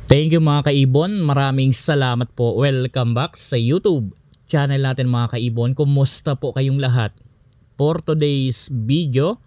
Thank you mga kaibon, maraming salamat po. Welcome back sa YouTube channel natin mga kaibon. Kumusta po kayong lahat? For today's video,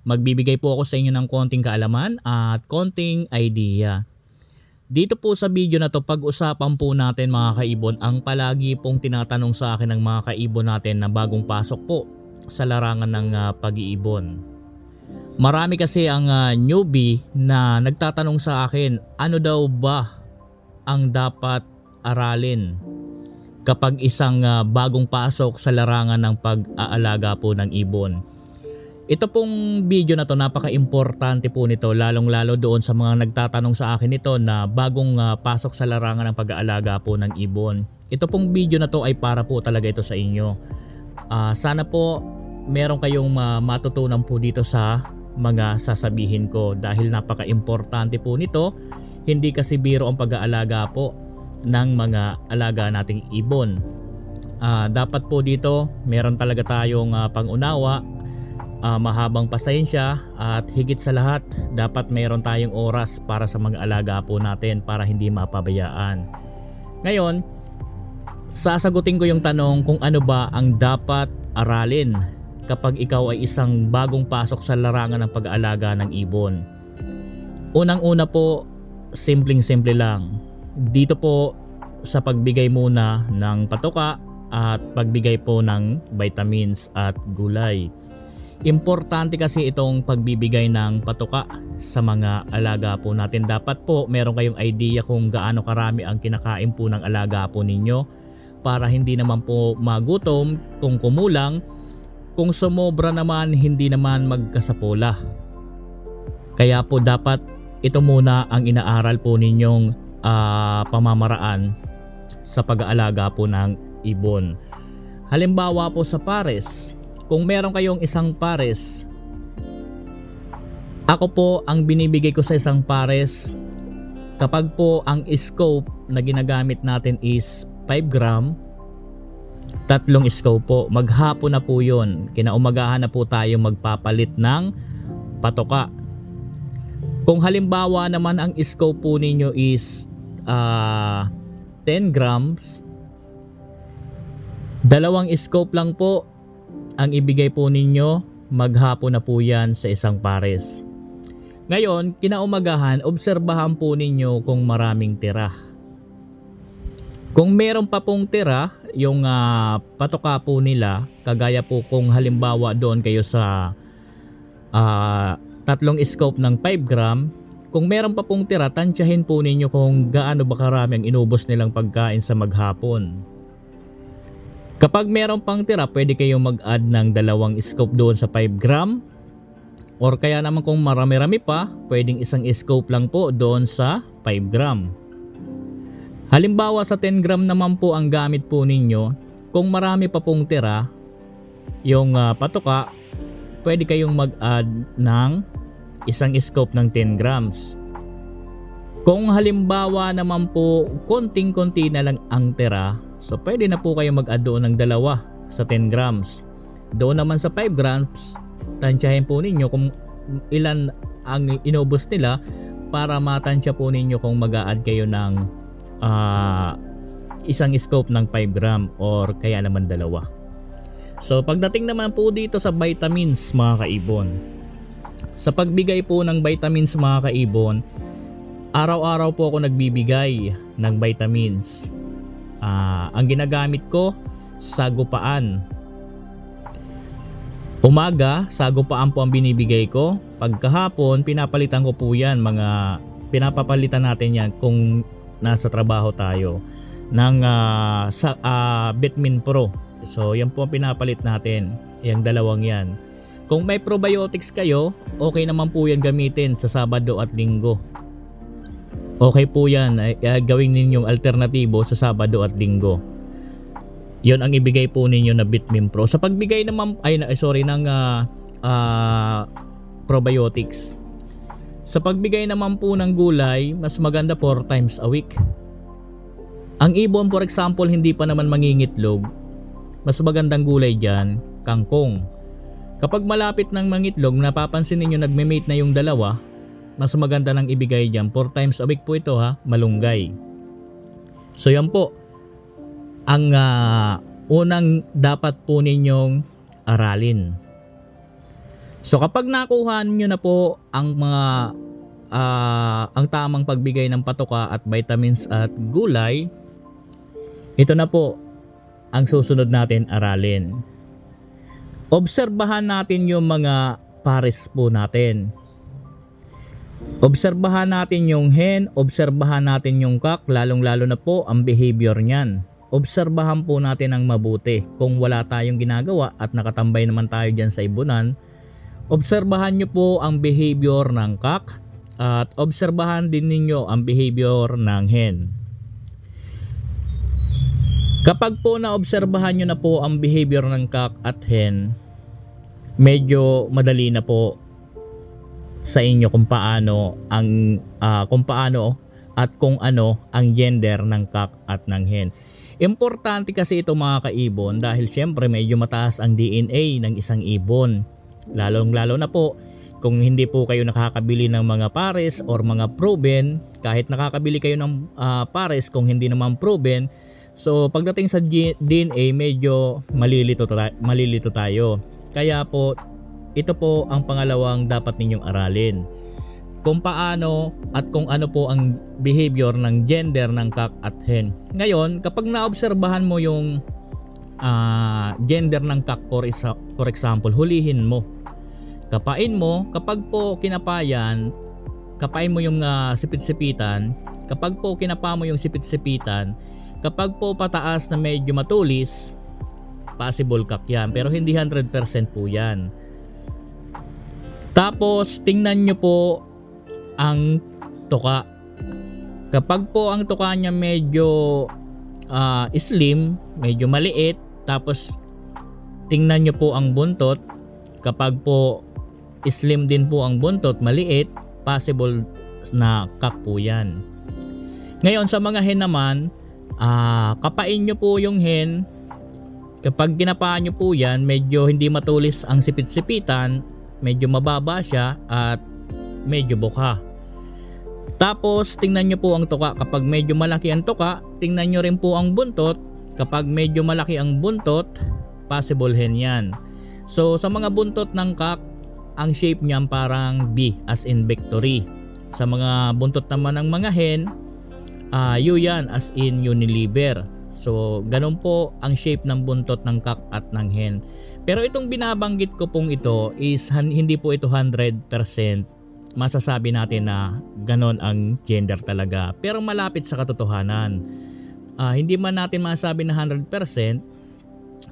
magbibigay po ako sa inyo ng konting kaalaman at konting idea. Dito po sa video na to, pag-usapan po natin mga kaibon ang palagi pong tinatanong sa akin ng mga kaibon natin na bagong pasok po sa larangan ng pag-iibon. Marami kasi ang newbie na nagtatanong sa akin, ano daw ba ang dapat aralin kapag isang bagong pasok sa larangan ng pag-aalaga po ng ibon. Ito pong video na to, napaka-importante po nito, lalong-lalo doon sa mga nagtatanong sa akin ito na bagong pasok sa larangan ng pag-aalaga po ng ibon. Ito pong video na to ay para po talaga ito sa inyo. Sana po meron kayong matutunan po dito sa mga sasabihin ko dahil napaka-importante po nito. Hindi kasi biro ang pag-aalaga po ng mga alaga nating ibon. Dapat po dito meron talaga tayong pangunawa, mahabang pasensya at higit sa lahat dapat meron tayong oras para sa mga alaga po natin para hindi mapabayaan. Ngayon, sasagutin ko yung tanong kung ano ba ang dapat aralin kapag ikaw ay isang bagong pasok sa larangan ng pag-aalaga ng ibon. Unang-una po, simpleng-simple lang. Dito po sa pagbigay muna ng patoka at pagbigay po ng vitamins at gulay. Importante kasi itong pagbibigay ng patoka sa mga alaga po natin. Dapat po meron kayong idea kung gaano karami ang kinakain po ng alaga po ninyo para hindi naman po magutom kung kumulang. Kung sumobra naman, hindi naman magkasapola. Kaya po dapat ito muna ang inaaral po ninyong pamamaraan sa pag-aalaga po ng ibon. Halimbawa po sa pares, kung meron kayong isang pares, ako po ang binibigay ko sa isang pares, kapag po ang scope na ginagamit natin is 5 gram, 3 scope po, maghapon na po yun. Kinaumagahan na po tayo magpapalit ng patoka. Kung halimbawa naman ang scope po ninyo is 10 grams, 2 scope lang po ang ibigay po ninyo, maghapon na po yan sa isang pares. Ngayon, kinaumagahan, obserbahan po ninyo kung maraming tira. Kung meron pa pong tira, yung patoka po nila, kagaya po kung halimbawa doon kayo sa 3 scope ng 5 gram, kung meron pa pong tira, tansyahin po ninyo kung gaano ba karami ang inubos nilang pagkain sa maghapon. Kapag meron pang tira, pwede kayong mag-add ng 2 scope doon sa 5 gram, or kaya naman kung marami-rami pa, pwedeng 1 scope lang po doon sa 5 gram. Halimbawa sa 10 gram naman po ang gamit po ninyo, kung marami pa pong tira yung patoka, pwede kayong mag-add ng 1 scope ng 10 grams. Kung halimbawa naman po konting-konti na lang ang tira, so pwede na po kayong mag-add doon ng 2 sa 10 grams. Doon naman sa 5 grams, tansyahin po ninyo kung ilan ang inubos nila para matansya po ninyo kung mag-add kayo ng 1 scope ng 5 gram or kaya naman 2. So pagdating naman po dito sa vitamins mga kaibon, sa pagbigay po ng vitamins mga kaibon, araw-araw po ako nagbibigay ng vitamins. Ang ginagamit ko, sagupaan. Umaga, sagupaan po ang binibigay ko. Pagkahapon, pinapalitan ko po yan, pinapapalitan natin yan kung nasa trabaho tayo ng Vitamin Pro. So yan po ang pinapalit natin, yung 2 yan. Kung may probiotics kayo, okay naman po yan gamitin sa Sabado at Linggo. Okay po yan, gawin ninyong alternatibo sa Sabado at Linggo. Yon ang ibigay po ninyo na Vitamin Pro. Sa pagbigay naman ng probiotics, sa pagbigay naman po ng gulay, mas maganda 4 times a week. Ang ibon, for example, hindi pa naman mangingitlog, mas magandang gulay dyan, kangkong. Kapag malapit ng mangitlog, napapansin ninyo nagme-mate na yung 2, mas maganda nang ibigay dyan, 4 times a week po ito ha, malunggay. So yan po ang unang dapat po ninyong aralin. So kapag nakuha nyo na po ang mga ang tamang pagbigay ng patoka at vitamins at gulay, ito na po ang susunod natin aralin. Obserbahan natin yung mga pares po natin. Obserbahan natin yung hen, obserbahan natin yung cock, lalong-lalo na po ang behavior niyan. Obserbahan po natin ang mabuti. Kung wala tayong ginagawa at nakatambay naman tayo dyan sa ibunan, obserbahan nyo po ang behavior ng cock at obserbahan din ninyo ang behavior ng hen. Kapag po naobserbahan nyo na po ang behavior ng cock at hen, medyo madali na po sa inyo kung paano at kung ano ang gender ng cock at ng hen. Importante kasi ito mga kaibon dahil syempre medyo mataas ang DNA ng isang ibon. Lalong-lalo na po kung hindi po kayo nakakabili ng mga pares or mga proven, kahit nakakabili kayo ng pares kung hindi naman proven. So pagdating sa DNA medyo malilito tayo. Kaya po ito po ang pangalawang dapat ninyong aralin. Kung paano at kung ano po ang behavior ng gender ng cock at hen. Ngayon kapag naobserbahan mo yung gender ng cock for example, hulihin mo. Kapain mo, kapag po kinapayan, kapain mo yung sipit-sipitan. Kapag po kinapa mo yung sipit-sipitan, kapag po pataas na medyo matulis, possible cock yan. Pero hindi 100% po yan. Tapos tingnan nyo po ang tuka. Kapag po ang tuka niya medyo slim, medyo maliit, tapos tingnan nyo po ang buntot. Kapag po slim din po ang buntot, maliit, possible na cock po yan. Ngayon sa mga hen naman, kapain nyo po yung hen. Kapag ginapaan nyo po yan, medyo hindi matulis ang sipit-sipitan, medyo mababa siya at medyo buka. Tapos tingnan nyo po ang tuka. Kapag medyo malaki ang tuka, tingnan nyo rin po ang buntot. Kapag medyo malaki ang buntot, possible hen yan. So sa mga buntot ng cock, ang shape niyan parang B as in victory. Sa mga buntot naman ng mga hen, U yan as in Unilever. So ganun po ang shape ng buntot ng cock at ng hen. Pero itong binabanggit ko pong ito is hindi po ito 100% masasabi natin na ganon ang gender talaga. Pero malapit sa katotohanan. Hindi man natin masasabi na 100%,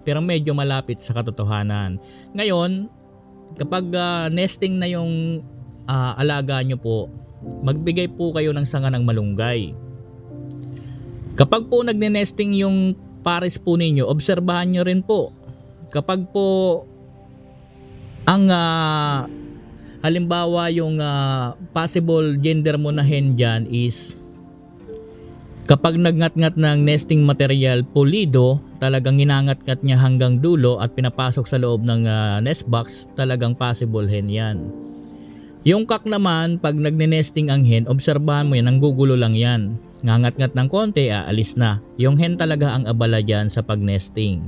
pero medyo malapit sa katotohanan. Ngayon, kapag nesting na yung alaga nyo po, magbigay po kayo ng sanga ng malunggay. Kapag po nagne-nesting yung pares po ninyo, obserbahan nyo rin po. Kapag po ang halimbawa yung possible gender mo na hen dyan is kapag nagngat-ngat ng nesting material pulido, talagang ginangat-ngat niya hanggang dulo at pinapasok sa loob ng nest box, talagang possible hen yan. Yung cock naman, pag nagne-nesting ang hen, obserbahan mo yan, nanggugulo lang yan. Ngangat-ngat ng konti, aalis na. Yung hen talaga ang abala dyan sa pag-nesting.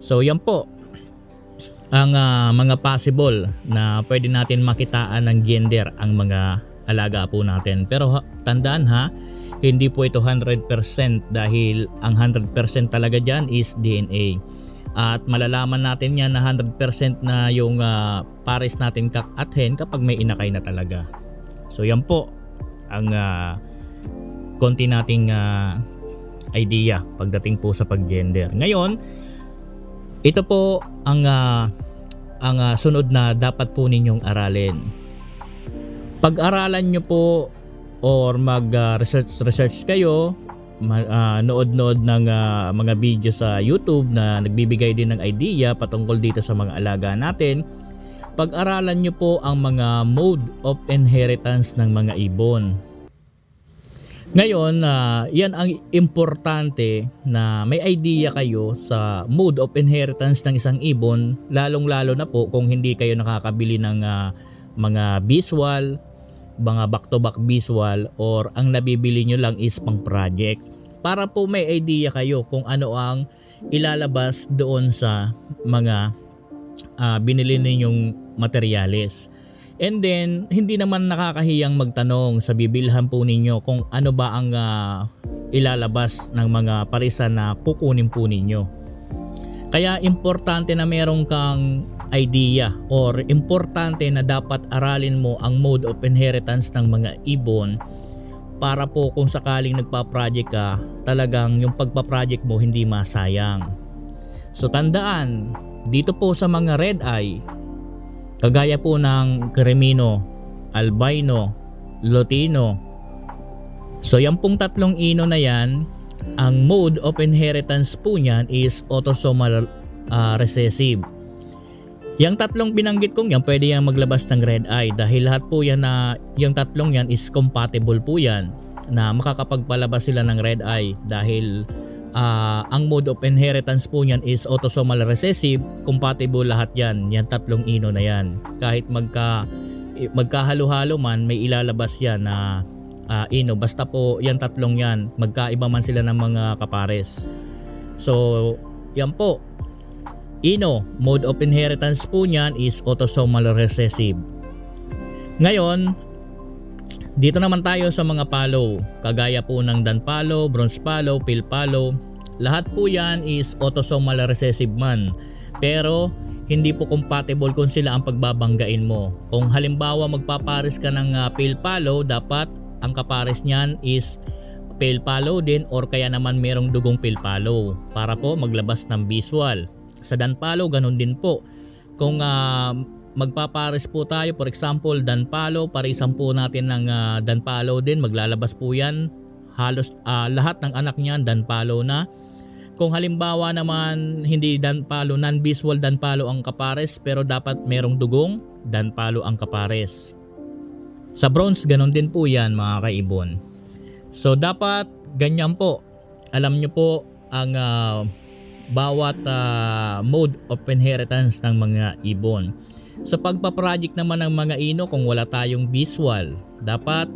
So yan po ang mga possible na pwede natin makitaan ng gender ang mga alaga po natin. Pero tandaan ha, hindi po ito 100% dahil ang 100% talaga dyan is DNA. At malalaman natin yan na 100% na yung pares natin cock at hen kapag may inakay na talaga. So yan po ang konti nating idea pagdating po sa pag-gender. Ngayon, ito po ang sunod na dapat po ninyong aralin. Pag-aralan nyo po or mag-research kayo, nood-nood ng mga video sa YouTube na nagbibigay din ng idea patungkol dito sa mga alaga natin. Pag-aralan nyo po ang mga mode of inheritance ng mga ibon. Ngayon, yan ang importante na may idea kayo sa mode of inheritance ng isang ibon, lalong-lalo na po kung hindi kayo nakakabili ng mga visual, mga back-to-back visual or ang nabibili nyo lang is pang project. Para po may idea kayo kung ano ang ilalabas doon sa mga binili ninyong materyales. And then, hindi naman nakakahiyang magtanong sa bibilhan po ninyo kung ano ba ang ilalabas ng mga parisan na kukunin po ninyo. Kaya importante na meron kang idea or importante na dapat aralin mo ang mode of inheritance ng mga ibon para po kung sakaling nagpa-project ka, talagang yung pagpa-project mo hindi masayang. So tandaan, dito po sa mga red eye, kagaya po ng Cremino, Albino, Lutino. So yan pong tatlong ino na yan, ang mode of inheritance po niyan is autosomal recessive. Yung tatlong binanggit kong yan, pwede yan maglabas ng red eye dahil lahat po yan na yung tatlong yan is compatible po yan na makakapagpalabas sila ng red eye dahil ang mode of inheritance po niyan is autosomal recessive, compatible lahat yan, yan tatlong ino na yan. Kahit magkahalo-halo man, may ilalabas yan na ino, basta po yan tatlong yan, magkaiba man sila ng mga kapares. So yan po, ino, mode of inheritance po niyan is autosomal recessive. Ngayon, dito naman tayo sa mga palo, kagaya po ng Dan palo, Bronze palo, Pale palo. Lahat po yan is autosomal recessive man. Pero hindi po compatible kung sila ang pagbabanggain mo. Kung halimbawa magpapares ka ng Pale palo, dapat ang kapares niyan is Pale palo din or kaya naman merong dugong Pale palo para po maglabas ng visual. Sa Dan palo, ganun din po. Kung magpapares po tayo, for example, Dan palo, parisan po natin ng Dan palo din, maglalabas po yan. Halos lahat ng anak niyan Dan palo na. Kung halimbawa naman hindi Dan palo, non-visual Dan palo ang kapares, pero dapat merong dugong Dan palo ang kapares. Sa bronze, ganun din po yan mga kaibon. So dapat ganyan po. Alam nyo po ang bawat mode of inheritance ng mga ibon. Sa pagpa-project naman ng mga ino, kung wala tayong visual, dapat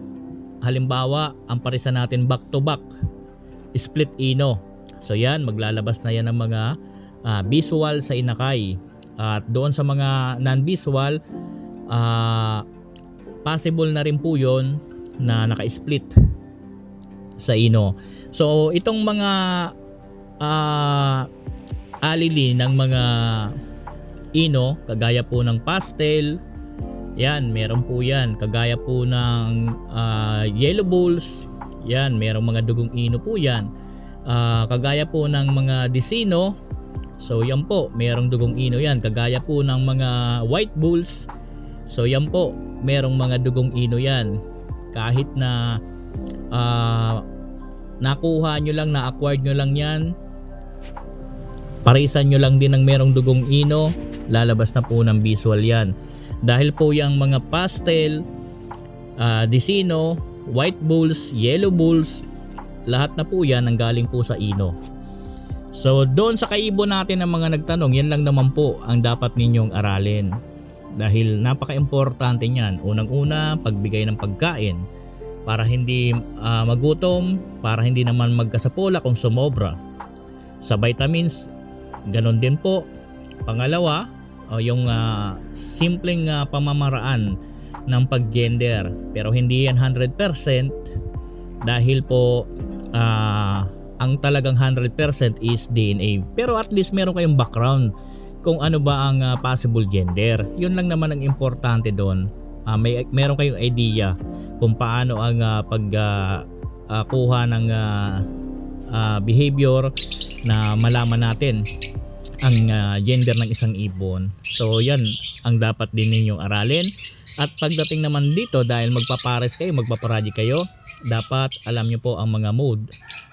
halimbawa ang parisan natin back to back, split ino. So yan, maglalabas na yan ng mga visual sa inakay. At doon sa mga non-visual, possible na rin po yun na naka-split sa ino. So itong mga alili ng mga ino, kagaya po ng pastel, yan, meron po yan. Kagaya po ng yellow bulls, yan, merong mga dugong ino po yan. Kagaya po ng mga disino, so yan po, merong dugong ino yan. Kagaya po ng mga white bulls, so yan po, merong mga dugong ino yan. Kahit na nakuha nyo lang, na-acquired nyo lang yan, parisan nyo lang din ng merong dugong ino, lalabas na po ng visual yan. Dahil po yung mga pastel, disino, white bulls, yellow bulls, lahat na po yan ang galing po sa ino. So doon sa kaibon natin ng mga nagtanong, yan lang naman po ang dapat ninyong aralin. Dahil napaka-importante niyan. Unang-una, pagbigay ng pagkain para hindi magutom, para hindi naman magkasapula kung sumobra. Sa vitamins, ganon din po. Pangalawa, yung simpleng pamamaraan ng pag-gender, pero hindi yan 100% dahil po ang talagang 100% is DNA, pero at least meron kayong background kung ano ba ang possible gender. Yun lang naman ang importante doon. Meron kayong idea kung paano ang pagkuha ng behavior na malaman natin ang gender ng isang ibon. So yan ang dapat din ninyong aralin. At pagdating naman dito, dahil magpapares kayo, magpaparadi kayo, dapat alam nyo po ang mga mode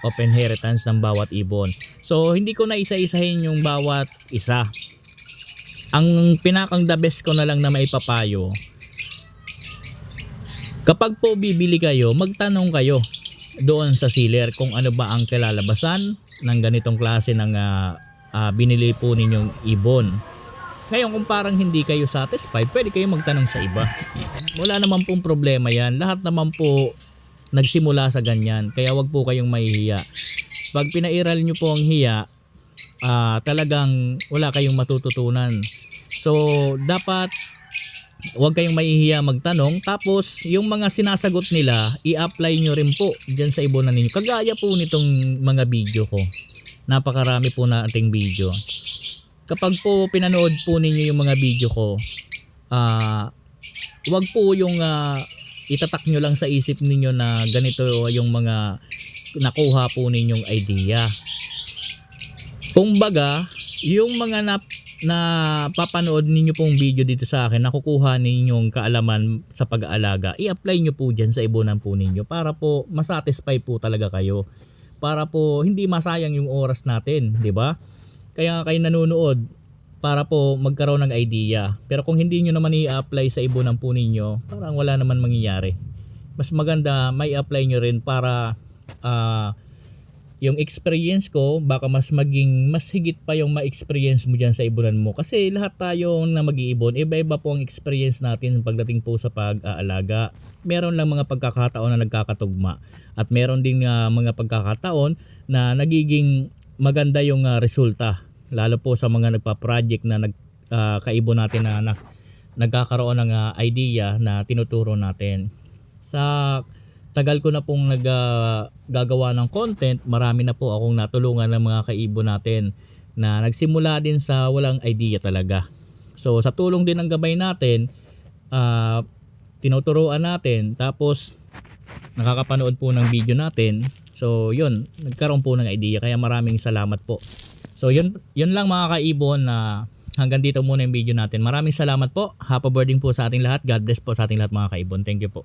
of inheritance ng bawat ibon. So hindi ko na isa-isahin yung bawat isa. Ang pinakang the best ko na lang na maipapayo, kapag po bibili kayo, magtanong kayo doon sa seller kung ano ba ang kalalabasan ng ganitong klase ng binili po ninyong ibon. Ngayon kung parang hindi kayo satisfied, pwede kayo magtanong sa iba. wala naman pong problema yan. Lahat naman po nagsimula sa ganyan. Kaya wag po kayong mahihiya. Pag pinairal nyo po ang hiya, talagang wala kayong matututunan. So dapat wag kayong mahihiya magtanong. Tapos yung mga sinasagot nila, i-apply nyo rin po dyan sa ibonan ninyo. Kagaya po nitong mga video ko. Napakarami po nating video. Kapag po pinanood po ninyo yung mga video ko, wag po yung itatak nyo lang sa isip ninyo na ganito yung mga nakuha po ninyong idea. Kumbaga, yung mga papanood ninyo pong video dito sa akin, nakukuha ninyong kaalaman sa pag-aalaga, i-apply nyo po dyan sa ibonan po ninyo para po masatisfy po talaga kayo. Para po hindi masayang yung oras natin, di ba? Kaya kayo nanonood para po magkaroon ng idea. Pero kung hindi nyo naman i-apply sa ibonan po ninyo, parang wala naman mangyayari. Mas maganda may apply nyo rin para yung experience ko baka mas higit pa yung ma-experience mo dyan sa ibonan mo. Kasi lahat tayo na mag-iibon, iba-iba po ang experience natin pagdating po sa pag-aalaga. Meron lang mga pagkakataon na nagkakatugma. At meron din mga pagkakataon na nagiging maganda yung resulta. Lalo po sa mga nagpa-project na kaibon natin na nagkakaroon ng idea na tinuturo natin. Sa tagal ko na pong gagawa ng content, marami na po akong natulungan ng mga kaibon natin na nagsimula din sa walang idea talaga. So sa tulong din ng gabay natin, tinuturuan natin, tapos nakakapanood po ng video natin. So yun, nagkaroon po ng idea, kaya maraming salamat po. So yun lang mga kaibon, na hanggang dito muna yung video natin. Maraming salamat po. Happy birthday po sa ating lahat. God bless po sa ating lahat mga kaibon. Thank you po.